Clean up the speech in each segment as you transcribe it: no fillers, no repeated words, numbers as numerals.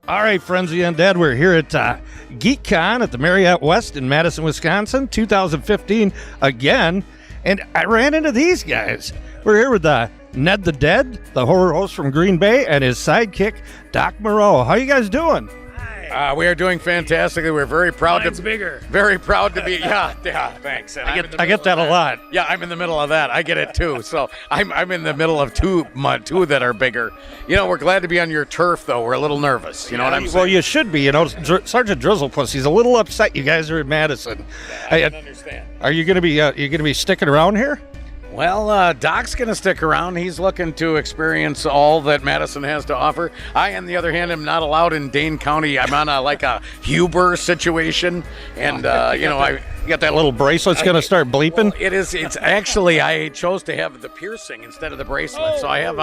All right, friends of the Undead, we're here at Geek Kon at the Marriott West in Madison, Wisconsin, 2015 again. And I ran into these guys. We're here with Ned the Dead, the horror host from Green Bay, and his sidekick, Doc Moreau. How you guys doing? We are doing fantastically. We're very proud Mine's bigger. Very proud to be. Yeah. Thanks. And I get that a lot. Yeah, I'm in the middle of that. I get it too. So I'm in the middle of two that are bigger. You know, we're glad to be on your turf, though. We're a little nervous. You know what I'm saying? Well, you should be. You know, Sergeant Drizzlepuss, he's a little upset. You guys are in Madison. I can understand. Are you gonna be sticking around here? Well, Doc's going to stick around. He's looking to experience all that Madison has to offer. I, on the other hand, am not allowed in Dane County. I'm on a Huber situation, and I got that little bracelet's going to start bleeping. Well, it's actually, I chose to have the piercing instead of the bracelet. So I have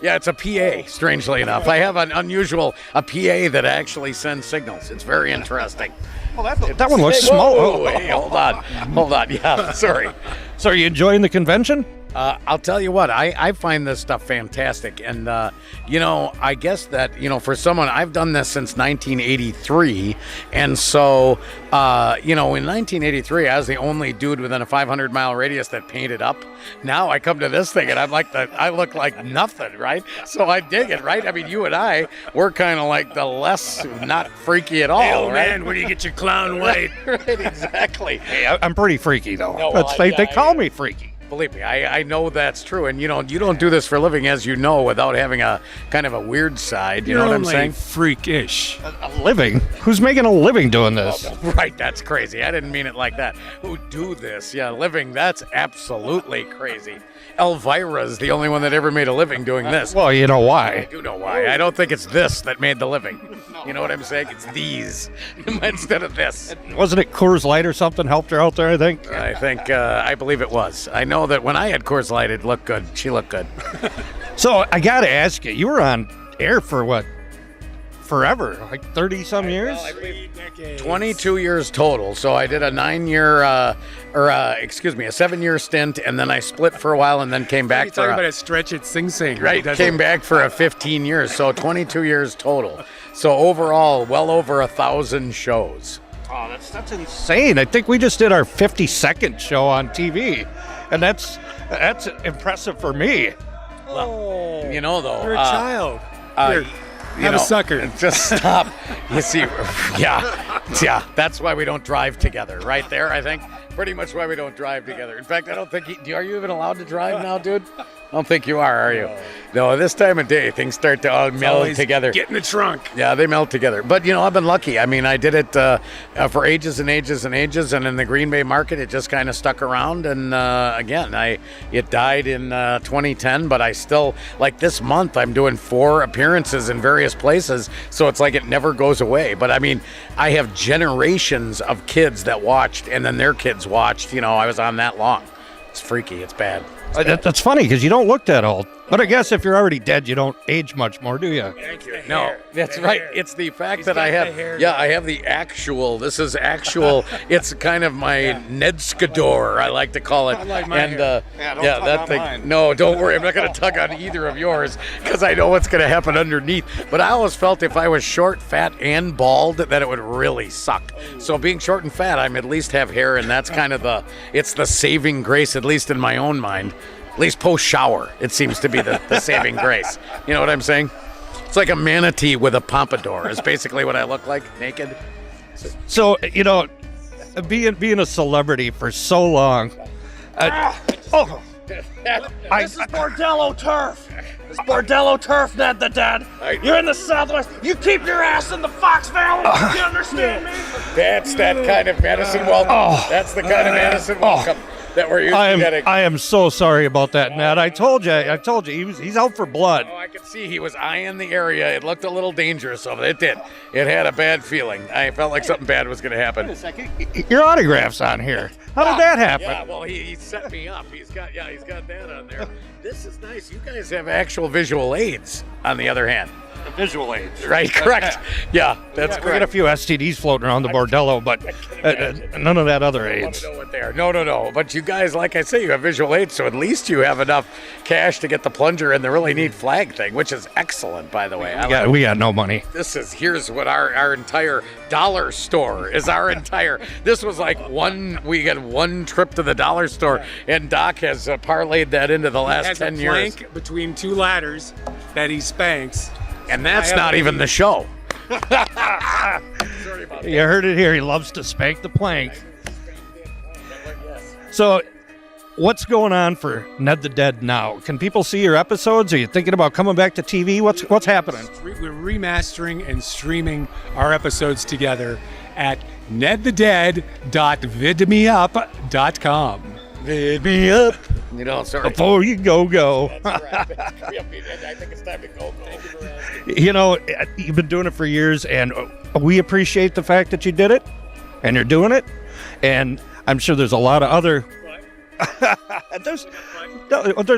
it's a PA, strangely enough. I have an unusual PA that actually sends signals. It's very interesting. Well, that one looks small. Whoa, hey, hold on. Yeah, sorry. So are you enjoying the convention? I'll tell you what, I find this stuff fantastic. And, I guess that, for someone, I've done this since 1983. And so, in 1983, I was the only dude within a 500-mile radius that painted up. Now I come to this thing and I look like nothing, right? So I dig it, right? I mean, you and I, we're kind of like the less not freaky at all, hey, old right? man, where do you get your clown white? Right, exactly. Hey, I'm pretty freaky, though. No, they call me freaky. Believe me, I know that's true, and you don't do this for a living, as you know, without having a kind of a weird side. You know what I'm saying? Freakish. A living? Who's making a living doing this? Oh, right, that's crazy. I didn't mean it like that. Who do this? Yeah, living. That's absolutely crazy. Elvira's the only one that ever made a living doing this. Well, you know why? I do know why. I don't think it's this that made the living. You know what I'm saying? It's these instead of this. Wasn't it Coors Light or something helped her out there, I think? I believe it was. I know that when I had Coors Light, it looked good. She looked good. So I got to ask you were on air for what? Forever, like 30-some years? Well, I believe 22 years total. So I did a 7-year stint, and then I split for a while, and then came back You're talking about a stretch at Sing Sing. Right, came back for a 15 years, so 22 years total. So overall, well over 1,000 shows. Oh, that's insane. I think we just did our 52nd show on TV, and that's impressive for me. Well, though. You're a child. Have a sucker. Just stop. You see, yeah, that's why we don't drive together, right there, I think. Pretty much why we don't drive together. In fact, I don't think, are you even allowed to drive now, dude? I don't think you are you? No, this time of day, things start to all meld together. Get in the trunk. Yeah, they melt together. But, I've been lucky. I mean, I did it for ages and ages and ages, and in the Green Bay market, it just kind of stuck around. And, again, it died in 2010, but I still, like this month, I'm doing 4 appearances in various places, so it's like it never goes away. But, I mean, I have generations of kids that watched, and then their kids watched. I was on that long. It's freaky. It's bad. That's funny because you don't look that old. But I guess if you're already dead, you don't age much more, do you? Thank you. No, that's right. It's the fact that I have, I have the actual. This is actual. It's kind of my Ned Skador, I like to call it. I like my hair. That thing. Mine. No, don't worry. I'm not going to tug on either of yours because I know what's going to happen underneath. But I always felt if I was short, fat, and bald, that it would really suck. So being short and fat, I'm at least have hair, and that's kind of it's the saving grace, at least in my own mind. At least post-shower, it seems to be the saving grace. You know what I'm saying? It's like a manatee with a pompadour is basically what I look like, naked. So, being a celebrity for so long. This is Bordello turf. This is Bordello turf, Ned the Dead. You're in the Southwest. You keep your ass in the Fox Valley. You understand me? That's that kind of Madison welcome. That's the kind of Madison welcome. That we're used to getting. I am so sorry about that, Ned. I told you, he's out for blood. Oh, I could see he was eyeing the area. It looked a little dangerous of it. It did. It had a bad feeling. I felt like something bad was going to happen. Wait a second. Your autograph's on here. How did that happen? Yeah, well, he set me up. He's got that on there. This is nice. You guys have actual visual aids, on the other hand. the visual aids. Right, correct. Yeah, that's We got correct. a few STDs floating around the Bordello, but none of that other aids. Know what they are. No. But you guys, like I say, you have visual aids, so at least you have enough cash to get the plunger and the really neat flag thing, which is excellent, by the way. We got no money. Here's what our entire dollar store is. This was like we got one trip to the dollar store, and Doc has parlayed that into the last 10 years. Plank between two ladders that he spanks. And that's not even the show. You heard it here. He loves to spank the plank. So, what's going on for Ned the Dead now? Can people see your episodes? Are you thinking about coming back to TV? What's happening? We're remastering and streaming our episodes together at nedtheded.vidmeup.com. Vid me up Sorry. before you go. I think it's time to go. You know, you've been doing it for years, and we appreciate the fact that you did it, and you're doing it, and I'm sure there's a lot of other... there's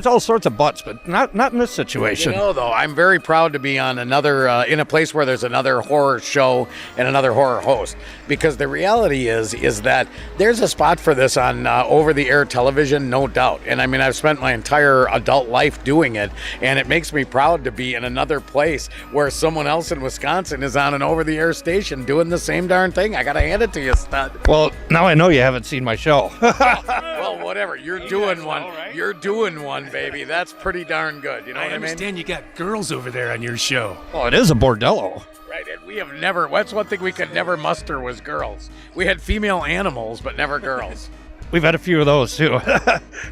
all sorts of butts, but not in this situation. Though, I'm very proud to be on another, in a place where there's another horror show and another horror host, because the reality is that there's a spot for this on over-the-air television, no doubt. And I mean, I've spent my entire adult life doing it, and it makes me proud to be in another place where someone else in Wisconsin is on an over-the-air station doing the same darn thing. I gotta hand it to you, stud. Well, now I know you haven't seen my show. Well, whatever. You're doing one. right? You're doing one, baby. That's pretty darn good. You know what I mean? understand you got girls over there on your show. Oh, it is a bordello. Right, and we have never, that's one thing we could never muster was girls. We had female animals, but never girls. We've had a few of those, too.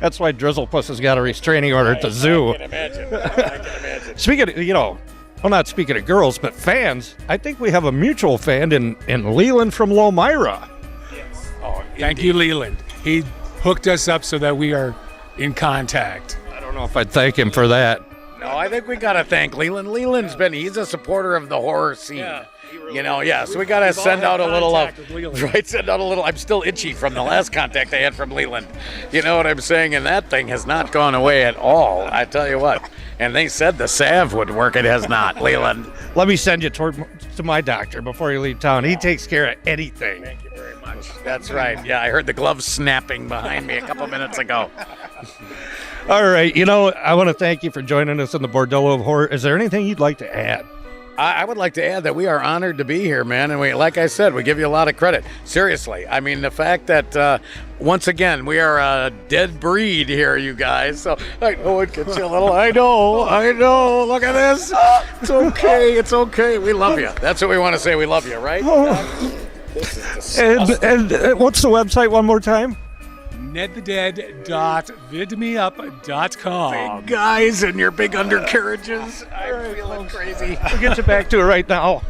That's why Drizzlepuss has got a restraining order at the zoo. I can imagine. Speaking of, well, not speaking of girls, but fans, I think we have a mutual fan in Leland from Lomira. Oh, Thank you, Leland. He hooked us up so that we are in contact. I don't know if I'd thank him for that. No, I think we got to thank Leland. He's a supporter of the horror scene. So we got to send out a little love. Right, send out a little. I'm still itchy from the last contact I had from Leland. You know what I'm saying? And that thing has not gone away at all. I tell you what. And they said the salve would work. It has not, Leland. Let me send you to my doctor before you leave town. He takes care of anything. Thank you very much. That's right. Yeah, I heard the gloves snapping behind me a couple minutes ago. All right. I want to thank you for joining us in the Bordello of Horror. Is there anything you'd like to add? I would like to add that we are honored to be here, man. And like I said, we give you a lot of credit. Seriously. I mean, the fact that, once again, we are a dead breed here, you guys. So I know it gets you a little, I know. Look at this. It's okay. We love you. That's what we want to say. We love you, right? This is disgusting. And what's the website one more time? nedtheded.vidmeup.com. Big guys and your big undercarriages. I'm feeling crazy. We'll get you back to it right now.